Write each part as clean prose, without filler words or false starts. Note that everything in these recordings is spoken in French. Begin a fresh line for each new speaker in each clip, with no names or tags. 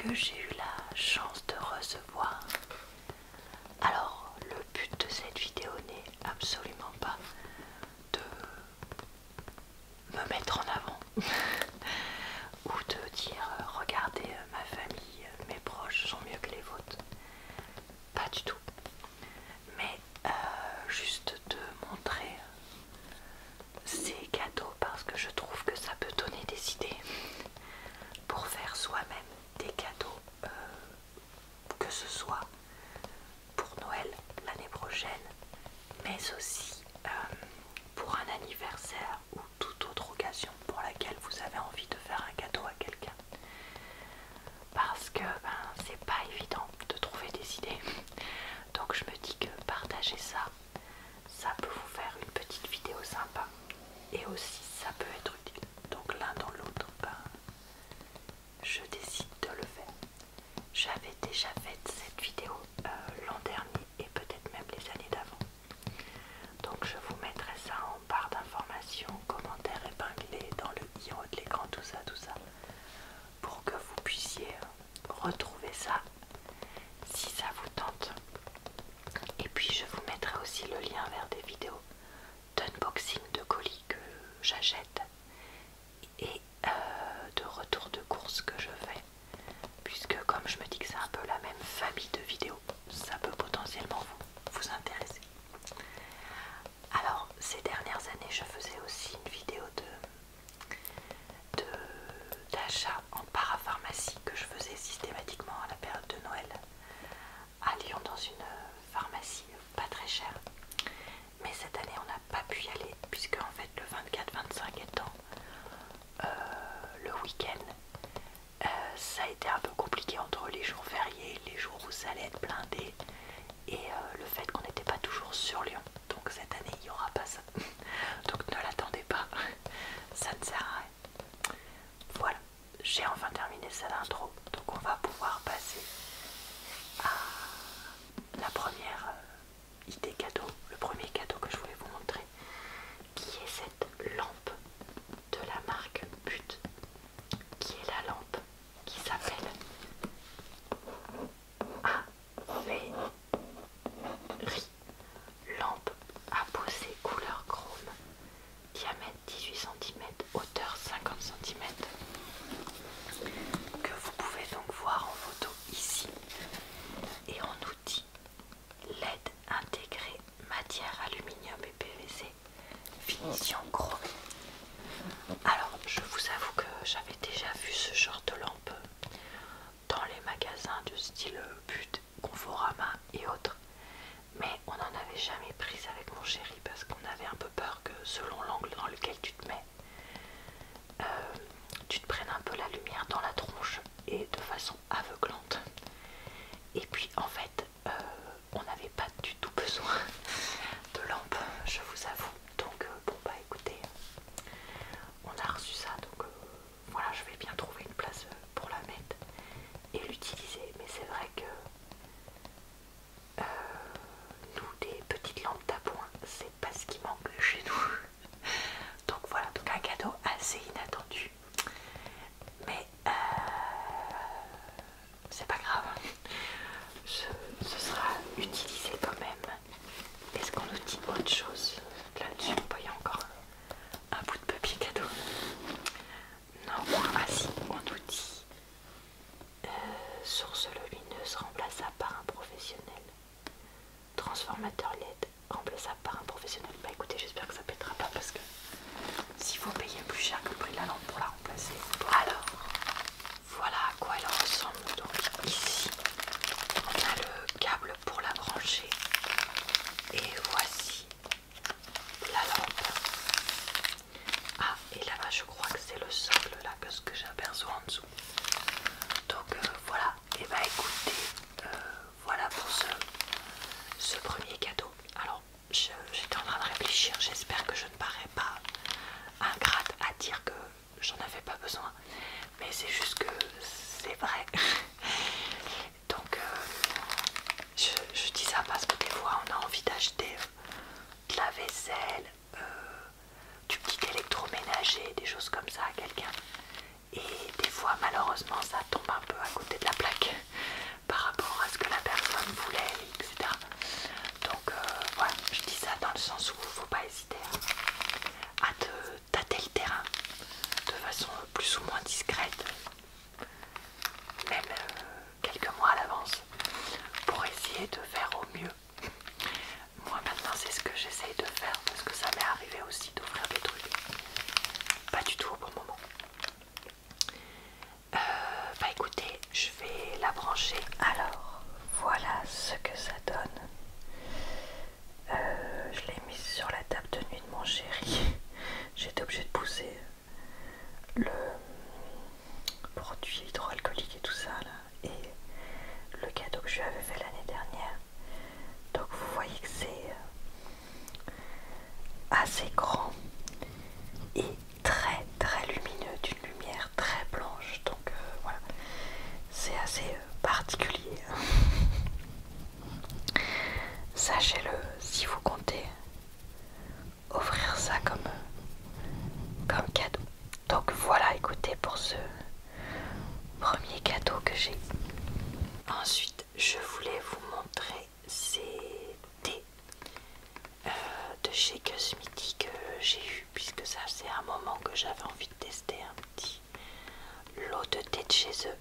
que j'ai eu la chance de recevoir. Alors, le but de cette vidéo n'est absolument pas de me mettre en avant ou de dire regardez ma famille, mes proches sont mieux que les vôtres. Pas du tout. Mais juste de montrer ces cadeaux parce que je trouve que ça peut donner des idées pour faire soi-même des cadeaux, que ce soit pour Noël l'année prochaine, mais aussi pour un anniversaire ou toute autre occasion pour laquelle vous avez envie de faire un cadeau à quelqu'un. Parce que c'est pas évident de trouver des idées. Donc je me dis que partager ça, ça peut vous faire une petite vidéo sympa. Et aussi ça peut être utile. Donc l'un dans l'autre, je décide de le faire. J'avais déjà fait cette vidéo l'an dernier et peut-être même les années d'avant. Donc je vous mettrai ça en barre d'informations, commentaires épinglés dans le i en haut de l'écran, tout ça, pour que vous puissiez retrouver ça si ça vous tente. Et puis je vous mettrai aussi le lien vers des vidéos d'unboxing de colis que j'achète et de retour de courses que je fais, puisque comme je me dis que c'est un peu la même famille de vidéos, ça peut potentiellement vous intéresser. Alors ces dernières années je faisais aussi une vidéo d'achat en parapharmacie que je faisais systématiquement à la période de Noël à Lyon dans une pharmacie pas très chère. Mais cette année on n'a pas pu y aller puisque en fait le 24-25 étant le week-end, ça a été un peu compliqué entre les jours fériés, les jours où ça allait être blindé et le fait qu'on n'était pas toujours sur Lyon. Donc cette année il n'y aura pas ça. Donc ne l'attendez pas, ça ne sert à rien. Voilà, j'ai enfin terminé cette intro, donc on va pouvoir passer à la première idée cadeau, le premier cadeau que je voulais vous montrer, qui est cette lampe de la marque But, qui est la lampe qui s'appelle Avery, lampe à poser couleur chrome, diamètre 18 cm, hauteur 50 cm, que vous pouvez donc voir en photo ici, et en outil LED intégré, matière aluminium et PVC, finition chrome. Alors je vous avoue que j'avais déjà vu ce genre de lampe dans les magasins de style But, Conforama et autres, mais on n'en avait jamais prise avec mon chéri parce qu'on avait un peu peur que selon l'angle dans lequel tu te mets, tu te prennes un peu la lumière dans la tronche et de façon aveuglante. Et puis en fait on n'avait pas du tout besoin de lampe, je vous avoue. Donc bon écoutez, on a reçu ça, donc voilà, je vais bien trouver une place pour la mettre et l'utiliser. Mais c'est vrai que nous, des petites lampes d'appoint, c'est pas ce qui manque chez nous. Donc voilà, donc un cadeau assez inattendu, mais c'est pas grave, ce sera utilisé quand même. Est-ce qu'on nous dit autre chose là-dessus? Il y a encore un bout de papier cadeau. Non, ah si, on nous dit source lumineuse remplaçable par un professionnel, transformateur LED remplaçable par un professionnel. Bah écoutez, j'espère que ça pètera pas parce que si vous payez plus cher que le prix de la lampe pour la remplacer. Alors voilà à quoi elle ressemble. Donc ici on a le câble pour la brancher et voici la lampe. Ah, et là-bas je crois que c'est le socle là, que ce que j'aperçois en dessous. Donc voilà, et bah écoutez, voilà pour ce premier cadeau. Alors j'étais en train de réfléchir, j'espère que je ne parais pas ingrate à dire que j'en avais pas besoin, mais c'est juste que c'est vrai. Donc je dis ça parce que des fois on a envie d'acheter de la vaisselle, du petit électroménager, des choses comme ça à quelqu'un, et des fois malheureusement ça tombe un peu à côté de la plaque par rapport à ce que la personne voulait, etc. Donc voilà, je dis ça dans le sens où il ne faut pas hésiter à te tâter le terrain de façon plus ou moins discrète, même quelques mois à l'avance, pour essayer de faire au mieux. Moi maintenant c'est ce que j'essaye de faire parce que ça m'est arrivé aussi d'offrir des trucs pas du tout au bon moment. Bah écoutez, je vais la brancher. Alors voilà ce que ça donne. Je l'ai mise sur la table de nuit de mon chéri. J'étais obligée de pousser le produit hydroalcoolique et tout ça là, et le cadeau que je lui avais fait l'année dernière. Donc vous voyez que c'est assez grand et très très lumineux, d'une lumière très blanche. Donc voilà, c'est assez particulier. Sachez-le, si vous comptez offrir ça comme cadeau. Donc voilà, écoutez, pour ce premier cadeau que j'ai. Ensuite, je voulais vous montrer ces thés de chez Cosmiti que j'ai eu, puisque ça faisait un moment que j'avais envie de tester un petit lot de thé de chez eux.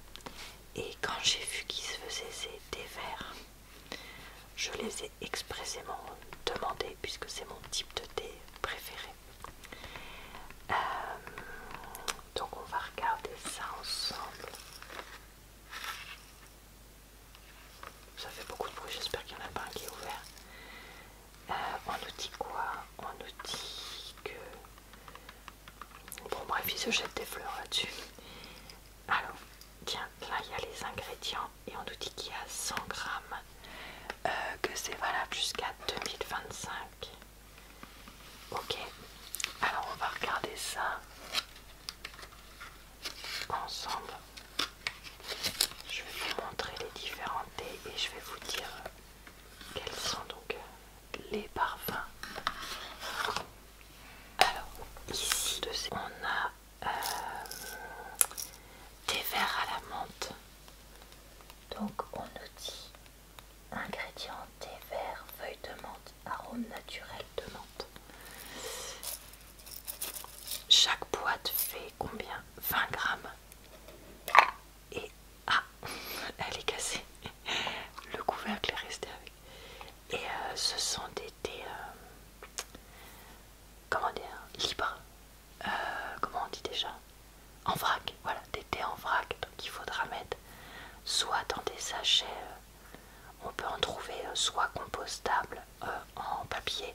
Et quand j'ai vu qu'ils se faisaient ces thés verts, je les ai expressément demandés puisque c'est mon type de thé préféré. Donc on va regarder ça ensemble. Ça fait beaucoup de bruit, j'espère qu'il n'y en a pas un qui est ouvert. On nous dit quoi? On nous dit que... Bon bref, ils se jettent des fleurs là-dessus. Alors, tiens, là il y a les ingrédients et on nous dit qu'il y a 100 grammes, que c'est valable jusqu'à 2025. Ok, alors on va regarder ça ensemble. Je vais vous montrer les différents thés et je vais vous dire quels sont donc les parfums. Alors ici on a thé vert à la menthe. Donc on nous dit ingrédients: thé vert, feuilles de menthe, arôme naturel de menthe. Chaque boîte fait combien? 20 grammes. Et ah, elle est cassée. Le couvercle est resté avec. Et ce sont des thés, comment dire, libres. Comment on dit déjà? En vrac. Voilà, des thés en vrac. Donc il faudra mettre soit dans des sachets, on peut en trouver soit compostables en papier,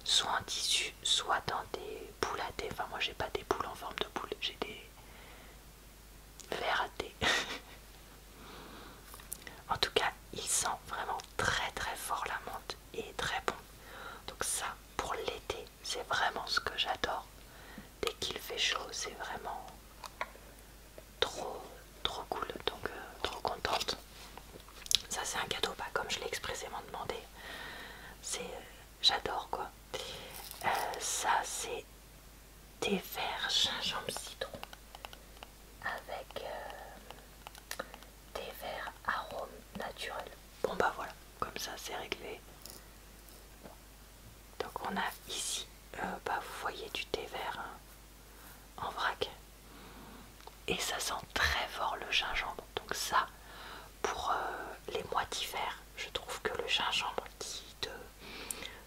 soit en tissu, soit dans des boules à thé. Enfin moi j'ai pas des boules en forme de boule, j'ai des verres à thé. En tout cas il sent vraiment très très fort la menthe et très bon. Donc ça pour l'été c'est vraiment ce que j'adore. Dès qu'il fait chaud c'est vraiment trop cool, donc trop contente. Ça c'est un cadeau, pas comme je l'ai expressément demandé. C'est j'adore quoi. Ça c'est thé vert gingembre citron avec thé vert arôme naturel. Bon bah voilà, comme ça c'est réglé. Donc on a ici, bah vous voyez du thé vert en vrac. Et ça sent très fort le gingembre. Donc ça, pour les mois d'hiver, je trouve que le gingembre qui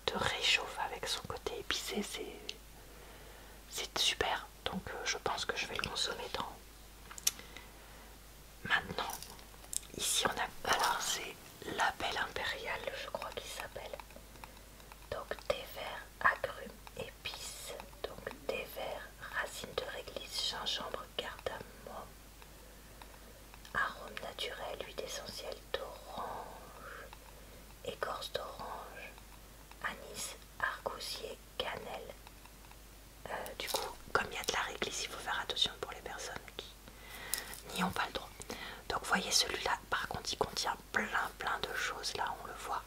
te réchauffe avec son côté épicé, c'est super. Donc je pense que je vais le consommer dans. Maintenant, ici on a, alors c'est l'appel impérial, je crois qu'il s'appelle. Donc thé vert, agrumes, épices. Donc thé vert, racines de réglisse, gingembre, cardamome, arôme naturel, huile essentielle d'orange, écorce d'orange, anis, argousier, cannelle. Du coup, comme il y a de la réglisse, il faut faire attention pour les personnes qui n'y ont pas le droit. Donc vous voyez celui-là, par contre, il contient plein de choses, là on le voit.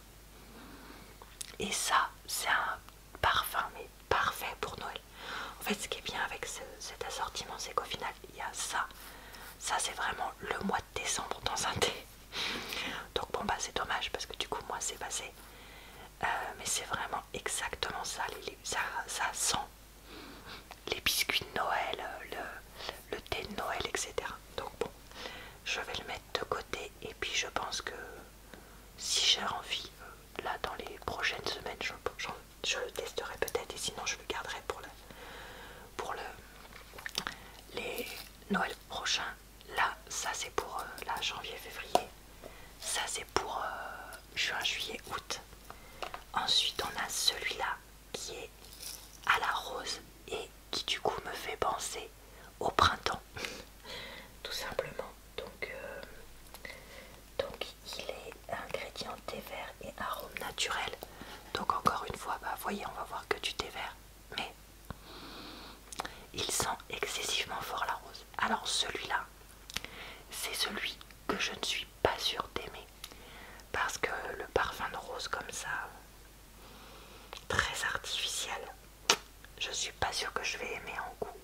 Et ça, c'est un parfum mais parfait pour Noël. En fait, ce qui est bien avec avec cet assortiment, c'est qu'au final il y a ça. Ça c'est vraiment le mois de décembre dans un thé. Donc bon bah c'est dommage parce que du coup moi c'est passé. Mais c'est vraiment exactement ça, ça sent les biscuits de Noël, le thé de Noël, etc. Donc bon, je vais le mettre de côté et puis je pense que si j'ai envie, là dans les prochaines semaines, je le testerai peut-être et sinon je le garderai pour les Noël prochains. Là, ça c'est pour là, janvier, février. Ça c'est pour juin, juillet, août. Ensuite on a celui-là qui est à la rose et qui du coup me fait penser au printemps. Tout simplement. Donc il est ingrédient thé vert et arôme naturel. Donc encore une fois, bah voyez, on va voir que du thé vert. Mais il sent excessivement fort la rose. Alors celui-là, c'est celui que je ne suis pas sûre d'aimer. Parce que le parfum de rose comme ça, très artificiel, je suis pas sûre que je vais aimer en goût.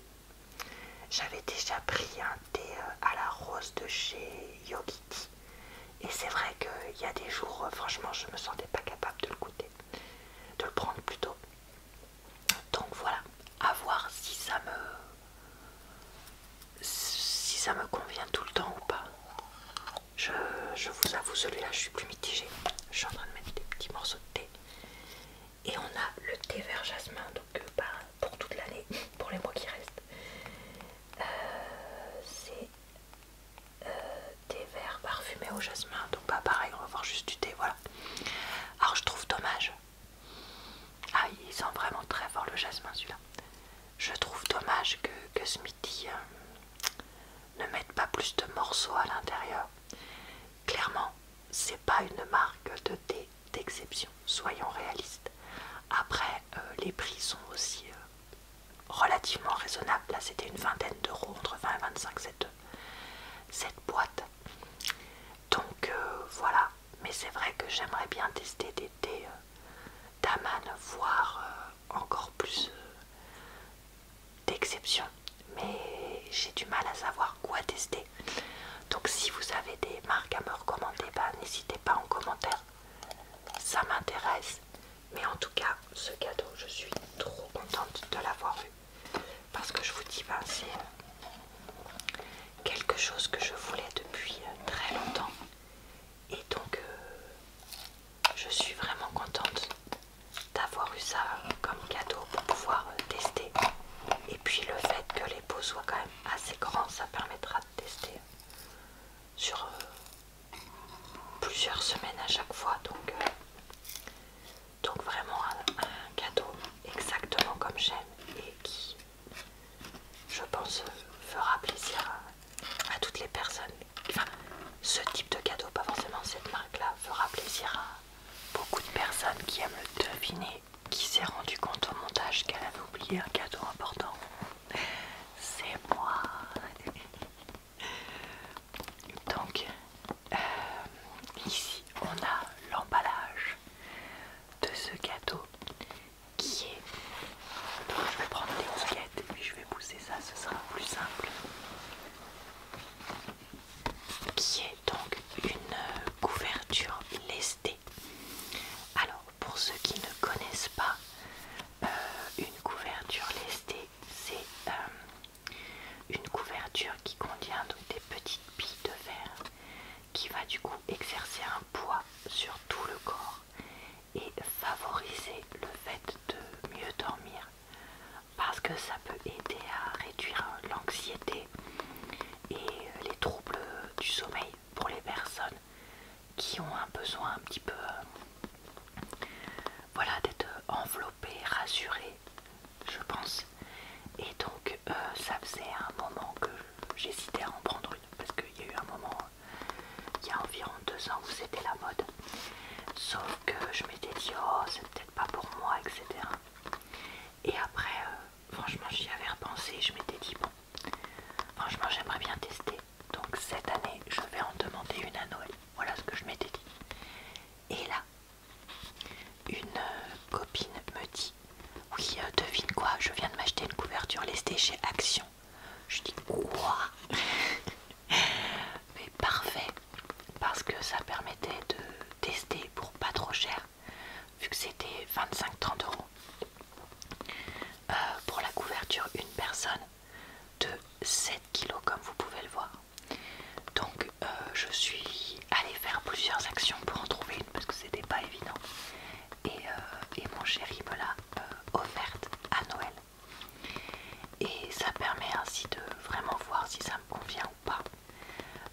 J'avais déjà pris un thé à la rose de chez Yogiti. Et c'est vrai qu'il y a des jours, franchement, je me sentais pas capable de le goûter. De le prendre plutôt. Donc voilà, à voir si ça me convient tout le temps ou pas. Je vous avoue, celui-là, je suis plus mitigée. Je suis en train de mettre des petits morceaux de thé. Et on a le thé vert jasmin, donc pour toute l'année, pour les mois qui restent. C'est thé vert parfumé au jasmin, donc pas pareil, on va voir juste du thé, voilà. Alors je trouve dommage. Ah, il sent vraiment très fort le jasmin celui-là. Je trouve dommage que Smithy ne mette pas plus de morceaux à l'intérieur. Clairement, c'est pas une marque de thé d'exception, soyons réalistes. Après, les prix sont aussi relativement raisonnables. Là, c'était une vingtaine d'euros, entre 20 et 25 cette boîte. Donc voilà, mais c'est vrai que j'aimerais bien tester des thés d'Aman, voire encore plus d'exception. Mais j'ai du mal à savoir quoi tester. Donc si vous avez des marques à me recommander, bah, n'hésitez pas en commentaire. Ça m'intéresse. Mais en tout cas, ce cadeau, je suis trop contente de l'avoir eu. Parce que je vous dis, bah, c'est quelque chose que je voulais depuis très longtemps. Et donc, je suis vraiment contente d'avoir eu ça comme cadeau pour pouvoir tester. Et puis le fait que les pots soient quand même assez grands, ça permettra de tester sur plusieurs semaines à chaque fois. Donc vraiment un cadeau exactement comme j'aime et qui, je pense, fera plaisir à toutes les personnes. Enfin, ce type de cadeau, pas forcément cette marque-là, fera plaisir à beaucoup de personnes qui aiment le deviner, qui s'est rendu compte au montage qu'elle avait oublié un cadeau important. C'est moi. Donc, ici, on a l'emballage de ce cadeau qui est... Donc, je vais prendre l'étiquette et puis je vais pousser ça, ce sera plus simple. Qui est donc une couverture lestée. Alors, pour ceux qui ne connaissent pas, une couverture lestée, c'est une couverture qui contient donc des petites billes de verre qui va du coup exercer un poids sur tout le corps et favoriser le fait de mieux dormir parce que ça peut aider à réduire l'anxiété et les troubles du sommeil pour les personnes qui ont un besoin un petit peu voilà, d'être enveloppées, rassurées, je pense. Et donc ça faisait un moment que j'hésitais à en prendre une parce qu'il y a eu un moment il y a environ 2 ans où c'était la mode, sauf que je m'étais dit oh c'est peut-être pas pour moi, etc. Et après franchement j'y avais repensé et je m'étais dit bon franchement j'aimerais bien tester, donc cette année je vais en demander une à Noël, voilà ce que je m'étais dit. Et là une copine me dit oui devine quoi, je viens de m'acheter une couverture lestée chez Action. Je dis quoi? Mais parfait, parce que ça permettait de tester pour pas trop cher, vu que c'était 25-30 euros pour la couverture une personne de 7 kilos comme vous pouvez le voir. Donc je suis allée faire plusieurs actions pour en trouver une parce que c'était pas évident. Et mon chéri me l'a offerte à Noël. Et ça permet ainsi de vraiment voir si ça me convient ou pas.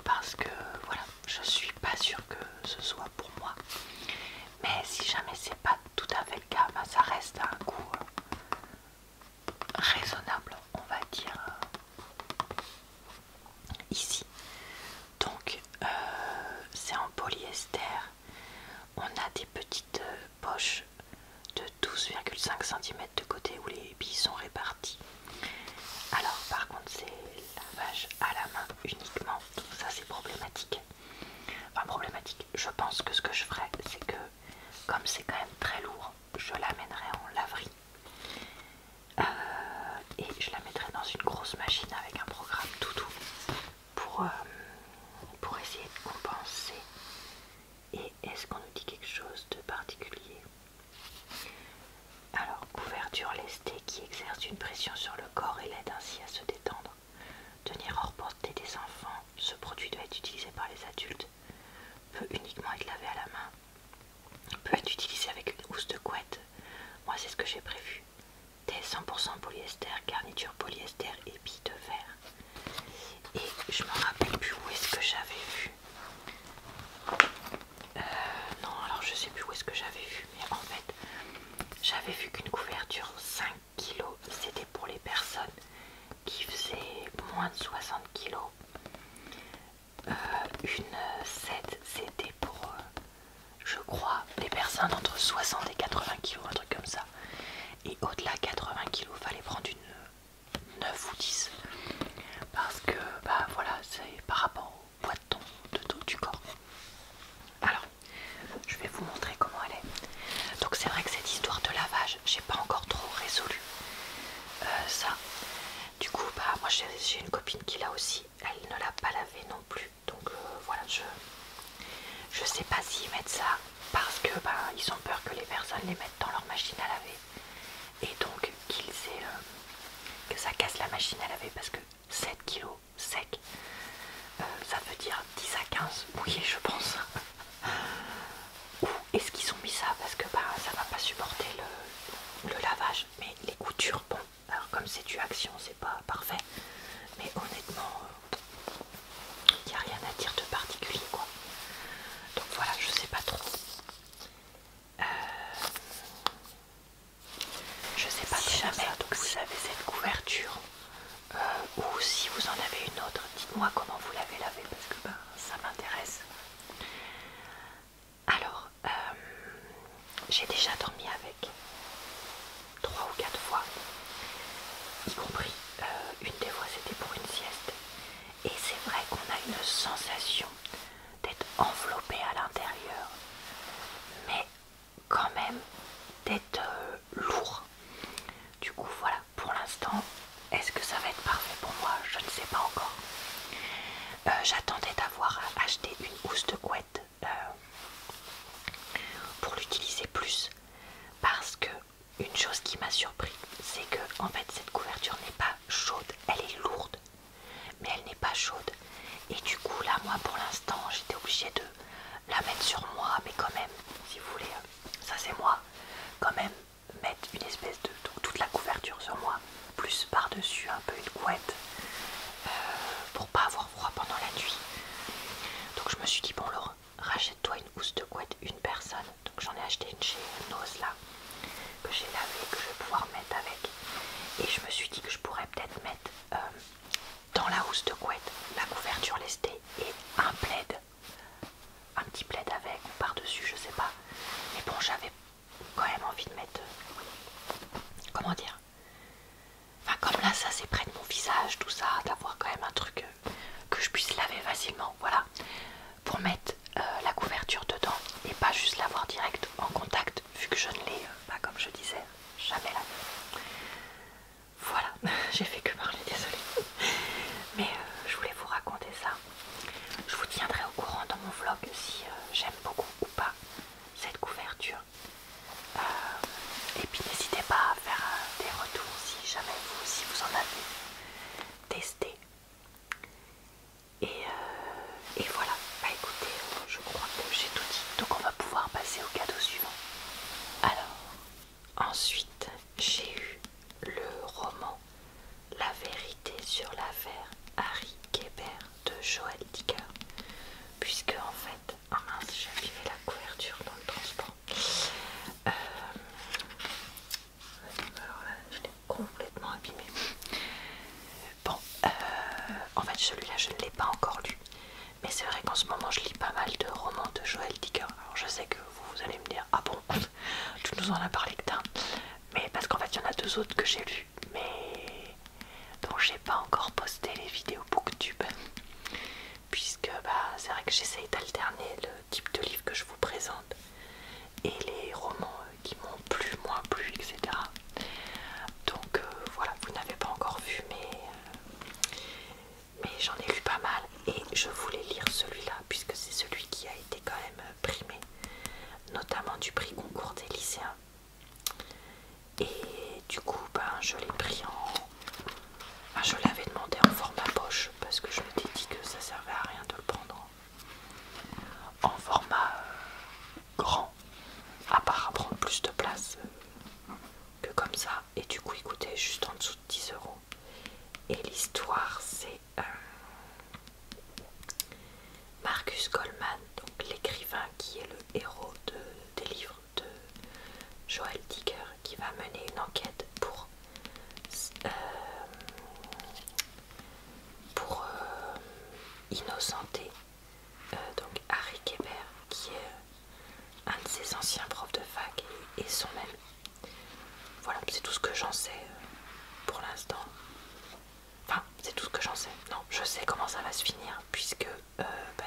Parce que voilà, je suis pas sûre que ce soit pour moi. Mais si jamais c'est pas tout à fait le cas, bah, ça reste à un coût raisonnable, on va dire ici. Donc c'est en polyester. On a des petites poches de 12,5 cm de côté où les billes sont réparties. Alors par contre c'est lavage à la main uniquement, donc ça c'est problématique. Enfin problématique, je pense que ce que je ferais c'est que comme c'est quand même très lourd, je l'amènerai en laverie. Et je la mettrai dans une grosse machine avec un programme tout doux pour essayer de compenser. Et est-ce qu'on nous dit quelque chose de particulier? Alors, couverture lestée qui exerce une pression sur le corps et l'aide ainsi à se détendre. Tenir hors portée des enfants, ce produit doit être utilisé par les adultes. Peut uniquement être lavé à la main. Peut être utilisé avec une housse de couette. Moi c'est ce que j'ai prévu. Des 100% polyester, garniture polyester et billes de verre. Et je me rappelle plus où est-ce que j'avais vu. Non, alors je sais plus où est-ce que j'avais vu, mais en fait j'avais vu qu'une couverture 5 kg c'était pour les personnes qui faisaient moins de 60 kg. Une 7 c'était pour je crois les personnes entre 60 et 80 kg, un truc comme ça. Et au-delà 80 kg fallait prendre une 9 ou 10 parce que bah voilà, c'est par rapport au poids de ton du corps. Alors je vais vous montrer comment elle est. Donc c'est vrai que cette histoire de lavage j'ai pas encore trop résolu ça. Du coup bah moi j'ai une copine qui l'a aussi, elle ne l'a pas lavé non plus. Donc voilà, je sais pas s'ils mettent ça parce que bah ils ont peur que les personnes les mettent dans leur machine à laver et donc qu'ils aient que ça casse la machine à laver, parce que 7 kg sec ça veut dire 10 à 15 mouillés je pense. Ou est-ce qu'ils ont mis ça parce que bah ça va pas supporter le lavage, mais les coutures, bon alors comme c'est du Action c'est pas parfait, mais honnêtement il n'y a rien à dire de particulier quoi. Donc voilà, je sais pas trop. Je sais pas si jamais donc vous avez cette couverture ou si vous en avez une autre, dites-moi comment vous l'avez lavée parce que ben, ça m'intéresse. Alors, j'ai déjà dormi avec 3 ou 4 fois, y compris une des fois c'était pour une sieste. Et c'est vrai qu'on a une sensation d'être enveloppé à l'intérieur, mais quand même d'être lourd. Du coup voilà, pour l'instant, est-ce que ça va être parfait pour moi? Je ne sais pas encore. J'attendais d'avoir acheté une housse de couette pour l'utiliser plus, parce que une chose qui m'a surpris, c'est que en fait cette couverture n'est pas chaude, elle est lourde, mais elle n'est pas chaude. Et du coup là moi pour l'instant j'étais obligée de la mettre sur moi, mais quand même, si vous voulez, ça c'est moi, quand même mettre une espèce de toute la couverture sur moi, plus par dessus un peu une couette pour pas avoir froid pendant la nuit. Donc je me suis dit bon Laure, rachète-toi une housse de couette une personne. Donc j'en ai acheté une chez Nose là, que j'ai lavée, que je vais pouvoir mettre avec. Et je me suis dit que je pourrais peut-être mettre dans la housse de couette la couverture lestée et un plaid, un petit plaid avec ou par dessus, je sais pas. Mais bon, j'avais quand même envie de mettre comment dire, enfin comme là ça c'est près de mon visage, tout ça, d'avoir quand même un truc que je puisse laver facilement, voilà, pour mettre la couverture dedans et pas juste l'avoir direct en contact, vu que je ne l'ai pas, comme je disais, jamais lavé. Voilà, j'ai fait que ma tester. Et voilà, bah écoutez, je crois que j'ai tout dit, donc on va pouvoir passer au cadeau suivant. Alors, ensuite, j'ai eu le roman La vérité sur l'affaire Harry Kéber de Joël Dicker, puisque en fait, oh mince, j'ai abîmé la couverture dans le transport. Alors là, je l'ai complètement abîmé. Bon, en fait, celui-là, je ne l'ai pas encore lu. Mais c'est vrai qu'en ce moment, je lis pas mal de romans de Joël Dicker. Alors, je sais que vous allez me dire, ah bon, tu nous en as parlé que d'un. Mais parce qu'en fait, il y en a deux autres que j'ai lus, mais dont j'ai pas encore posté les vidéos booktube. Puisque bah, c'est vrai que j'essaye d'alterner le type de livre que je vous présente et les romans qui m'ont plu, moins plu, etc. Donc voilà, vous n'avez pas encore vu, mais j'en ai lu pas mal et je voulais lire celui-là puisque c'est celui qui a été quand même primé, notamment du prix concours des lycéens. Et du coup, ben, je l'ai pris enfin, je l'avais demandé en format poche parce que je m'étais dit que ça servait à rien de le prendre en format grand, à part à prendre plus de place que comme ça. Et du coup, il coûtait juste en dessous de 10 euros. Et l'histoire, c'est Marcus Goldman, donc l'écrivain qui est le héros des livres de Joël Dicker, qui va mener une enquête pour innocenter donc Harry Kéber, qui est un de ses anciens profs de fac et son ami. Voilà, c'est tout ce que j'en sais pour l'instant. Enfin, c'est tout ce que j'en sais. Non, je sais comment ça va se finir, puisque bah,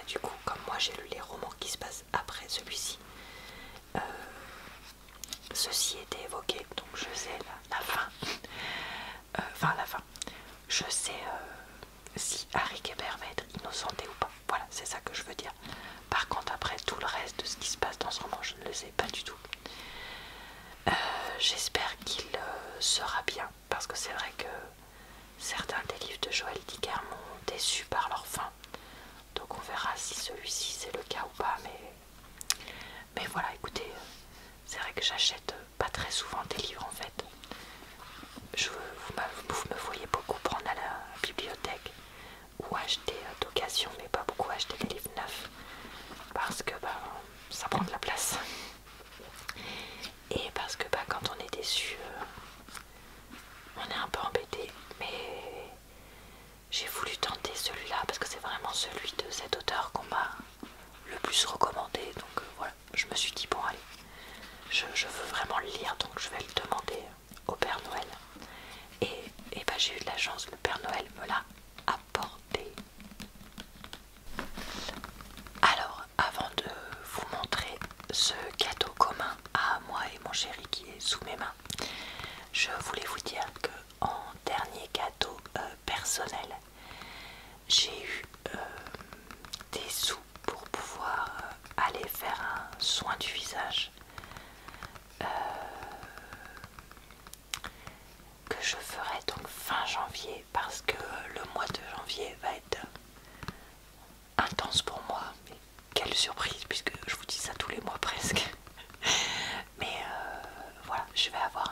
du coup, comme moi j'ai lu les romans qui se passent après celui-ci, ceci était évoqué, donc je sais la fin. Enfin, la fin. Je sais si Harry Kéber va être innocenté ou pas. Voilà, c'est ça que je veux dire. Par contre, après tout le reste de ce qui se passe dans ce roman, je ne le sais pas du tout. J'espère qu'il sera bien, parce que c'est vrai que certains des livres de Joël Dicker m'ont déçu par leur fin. Donc on verra si celui-ci c'est le cas ou pas. Mais voilà, écoutez, c'est vrai que j'achète pas très souvent des livres en fait. Vous me voyez beaucoup prendre à la bibliothèque ou acheter d'occasion, mais pas beaucoup acheter des livres neufs. Parce que bah, ça prend de la place. Et parce que bah, quand on est déçu, on est un peu embêté. Mais j'ai voulu tenter celui-là parce que c'est vraiment celui de cet auteur qu'on m'a le plus recommandé. Donc voilà, je me suis dit bon allez, je veux vraiment le lire, donc je vais le demander au Père Noël. Et bah, j'ai eu de la chance, le Père Noël me l'a apporté. Alors, avant de vous montrer ce cadeau commun à moi et mon chéri qui est sous mes mains, je voulais vous dire que en dernier cadeau personnel, j'ai eu des sous pour pouvoir aller faire un soin du visage que je ferai donc fin janvier, parce que le mois de janvier va être intense pour moi. Mais quelle surprise, puisque je vous dis ça tous les mois presque. Mais voilà, je vais avoir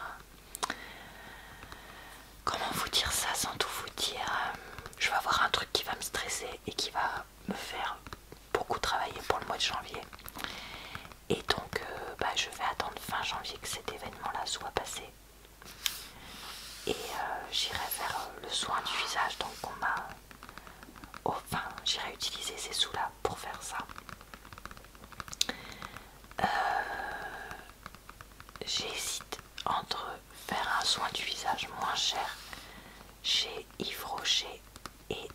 comment vous dire ça sans tout vous dire, je vais avoir un truc qui va me stresser et qui va me faire beaucoup travailler pour le mois de janvier. Et donc bah, je vais attendre fin janvier que cet événement là soit passé. Et j'irai faire le soin du visage, donc on m'a... Enfin, j'irai utiliser ces sous là pour faire ça. J'hésite entre faire un soin du visage moins cher chez Yves Rocher et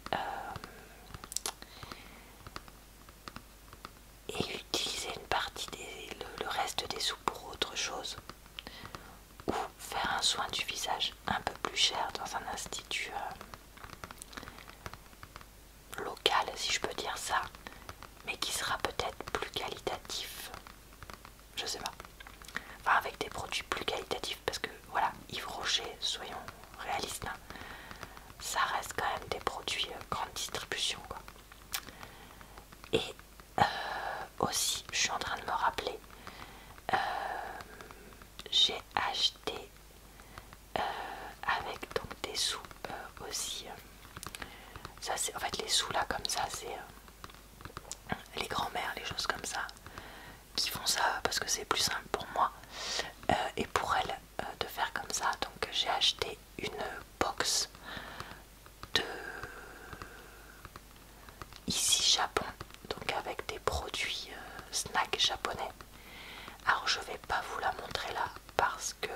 utiliser une partie le reste des sous pour autre chose, ou faire un soin du visage un peu plus cher dans un institut local, si je peux dire ça, mais qui sera peut-être plus qualitatif, je sais pas, enfin avec des produits plus qualitatifs, parce que voilà, Yves Rocher, soyons réalistes, hein, ça ça reste quand même des produits grande distribution quoi. Et aussi, je suis en train de me rappeler, j'ai acheté avec donc des sous aussi. Ça c'est en fait les sous là comme ça, c'est les grands-mères, les choses comme ça, qui font ça parce que c'est plus simple pour moi et pour elles de faire comme ça. Donc j'ai acheté une box de ici Japon, donc avec des produits snacks japonais. Alors je vais pas vous la montrer là parce que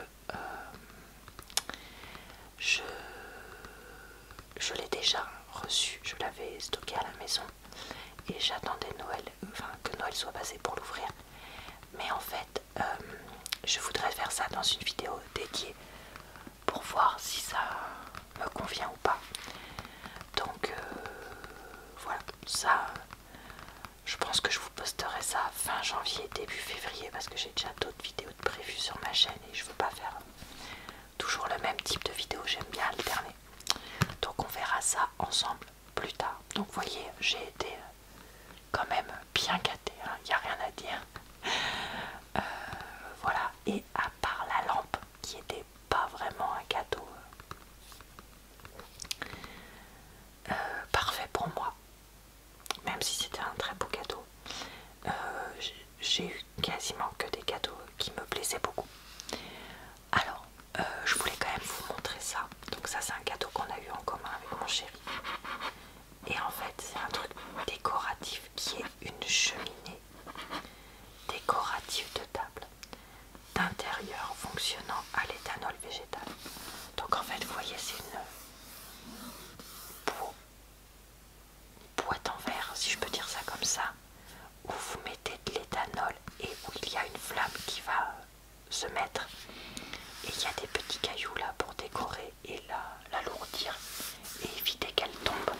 je l'ai déjà reçue, je l'avais stockée à la maison et j'attendais Noël, enfin que Noël soit passé pour l'ouvrir. Mais en fait, je voudrais faire ça dans une vidéo dédiée pour voir si ça me convient ou pas. Donc voilà, ça, je pense que je vous posterai ça fin janvier, début février parce que j'ai déjà d'autres vidéos de prévues sur ma chaîne et je veux pas faire toujours le même type de vidéo, j'aime bien alterner. Donc on verra ça ensemble plus tard. Donc vous voyez, j'ai été quand même bien gâtée, hein, y a rien à dire. Voilà, et à part la lampe qui était pas vraiment un cadeau parfait pour moi, même si c'était un très beau cadeau, j'ai eu quasiment que des cadeaux qui me plaisaient beaucoup. Alors je voulais quand même vous montrer ça. Donc ça c'est un cadeau qu'on a eu en commun avec mon chéri. Et en fait c'est un truc décoratif qui est une cheminée décorative de table d'intérieur fonctionnant à l'éthanol végétal. Donc en fait vous voyez c'est une boîte en verre, si je peux dire ça comme ça, où vous mettez de l'éthanol et où il y a une flamme qui va se mettre. Et il y a des petits cailloux là pour décorer et l'alourdir et éviter qu'elle tombe.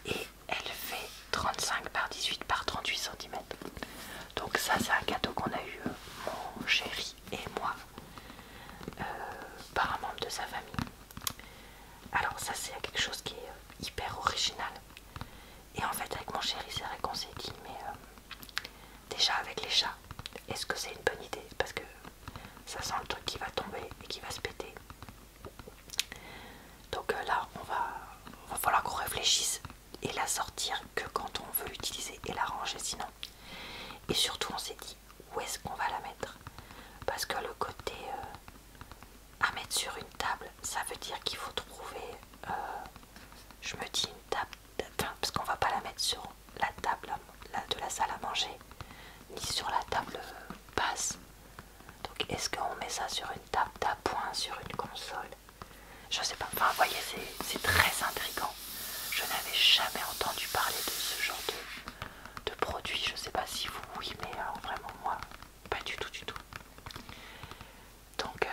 Et elle fait 35 par 18 par 38 cm. Donc ça c'est un cadeau qu'on a eu mon chéri et moi par un membre de sa famille. Alors ça c'est quelque chose qui est hyper original. Et en fait avec mon chéri c'est vrai qu'on s'est dit mais déjà avec les chats, est-ce que c'est une bonne idée? Parce que ça sent le truc qui va tomber et qui va se péter. Donc là va falloir qu'on réfléchisse et la sortir que quand on veut l'utiliser et la ranger sinon. Et surtout on s'est dit où est-ce qu'on va la mettre? Parce que le côté à mettre sur une table, ça veut dire qu'il faut trouver, je me dis une table, parce qu'on va pas la mettre sur la table de la salle à manger, ni sur la table basse. Donc est-ce qu'on met ça sur une table d'appoint, sur une console? Je sais pas, enfin vous voyez c'est très intriguant. Je n'avais jamais entendu parler de ce genre de produit. Je sais pas si vous oui, mais alors vraiment moi pas du tout du tout. Donc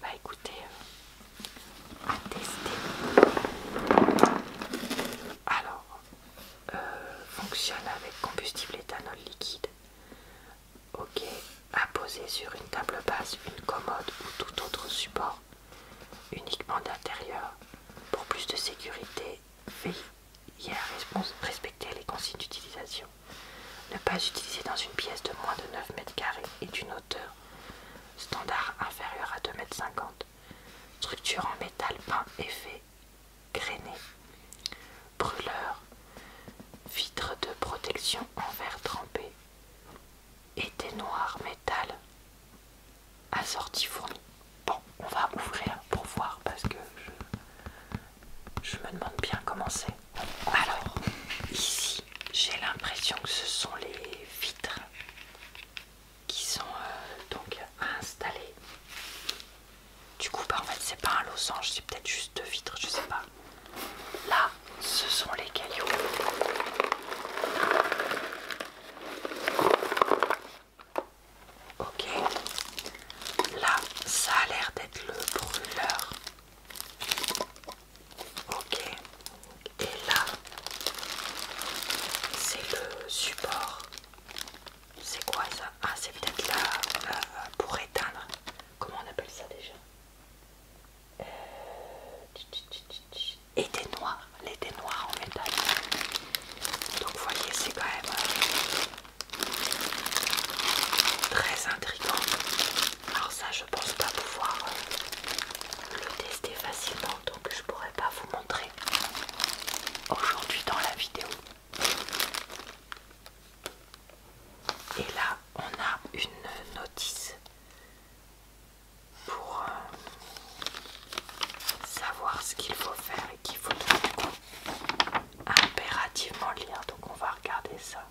bah écoutez, à tester. Alors fonctionne avec combustible éthanol liquide. Ok, à poser sur une table basse, une commode ou tout autre support, uniquement d'intérieur. Pour plus de sécurité, veillez à respecter les consignes d'utilisation. Ne pas utiliser dans une pièce de moins de 9 mètres carrés et d'une hauteur standard inférieure à 2,50 m. Structure en métal peint effet grainé. Brûleur. Vitre de protection en verre trempé. Été noir métal. Assorti fourni. Bon, on va ouvrir pour voir parce que je me demande bien comment c'est. Alors, ici, j'ai l'impression que ce sont les vitres qui sont donc installées. Du coup, bah en fait, c'est pas un losange, c'est peut-être juste deux vitres, je sais pas. Là, ce sont les cailloux. Ok. Là, ça a l'air d'être le brûleur. Ok. Et là, c'est le support. C'est quoi ça? Ah, c'est peut-être là pour éteindre. Comment on appelle ça déjà? aujourd'hui dans la vidéo. Et là, on a une notice pour savoir ce qu'il faut faire et qu'il faut du coup impérativement lire. Donc on va regarder ça.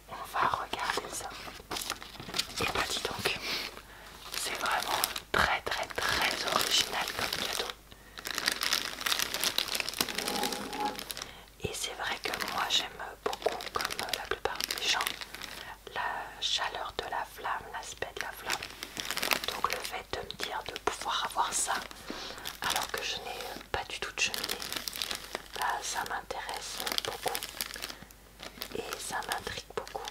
On va regarder ça. Et bah dis donc, c'est vraiment très très très original comme cadeau. Et c'est vrai que moi j'aime beaucoup, comme la plupart des gens, la chaleur de la flamme, l'aspect de la flamme. Donc le fait de me dire de pouvoir avoir ça alors que je n'ai pas du tout de cheminée, bah, ça m'intéresse beaucoup et ça m'intrigue beaucoup.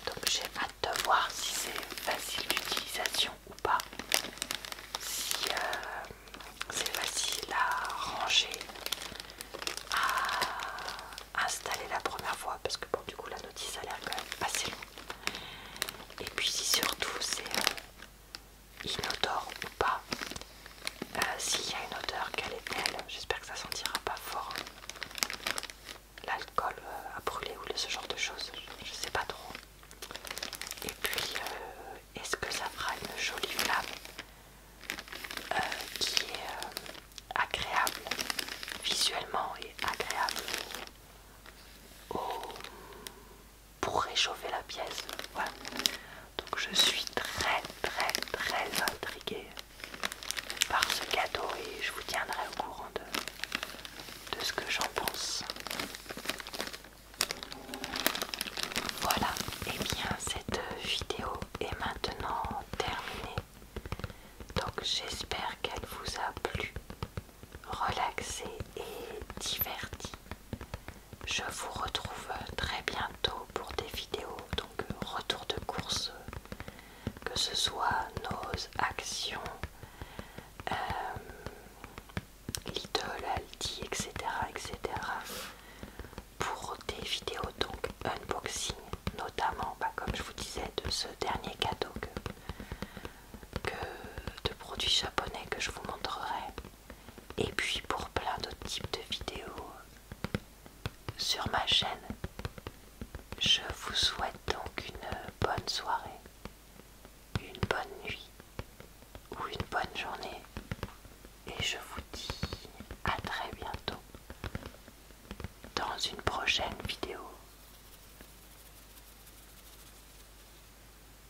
Donc j'ai hâte de voir si c'est facile d'utilisation ou pas, si c'est facile à ranger, à installer la première fois, parce que bon du coup la notice a l'air quand même assez longue. Et puis si surtout c'est inodore ou pas, s'il y a une odeur, quelle est-elle? J'espère que ça sentira pas fort l'alcool à brûler ou ce genre de choses, je sais pas trop. Et puis est-ce que ça fera une jolie flamme qui est agréable visuellement et agréable pour réchauffer la pièce. Voilà. Donc je suis très très très intriguée par ce cadeau et je vous tiendrai au courant de ce que j'en pense. Voilà, et bien cette vidéo est maintenant terminée. Donc j'espère qu'elle vous a plu, relaxé et diverti. Je vous retrouve très bientôt pour des vidéos, donc retour de course, que ce soit nos actions, Lidl, Aldi, etc., etc. Pour des vidéos donc unboxing, notamment, comme je vous disais, de ce dernier cadeau de produits japonais que je vous montrerai. Et puis pour plein d'autres types de vidéos sur ma chaîne. Je vous souhaite donc une bonne soirée, une bonne nuit ou une bonne journée et je vous dis à très bientôt dans une prochaine vidéo.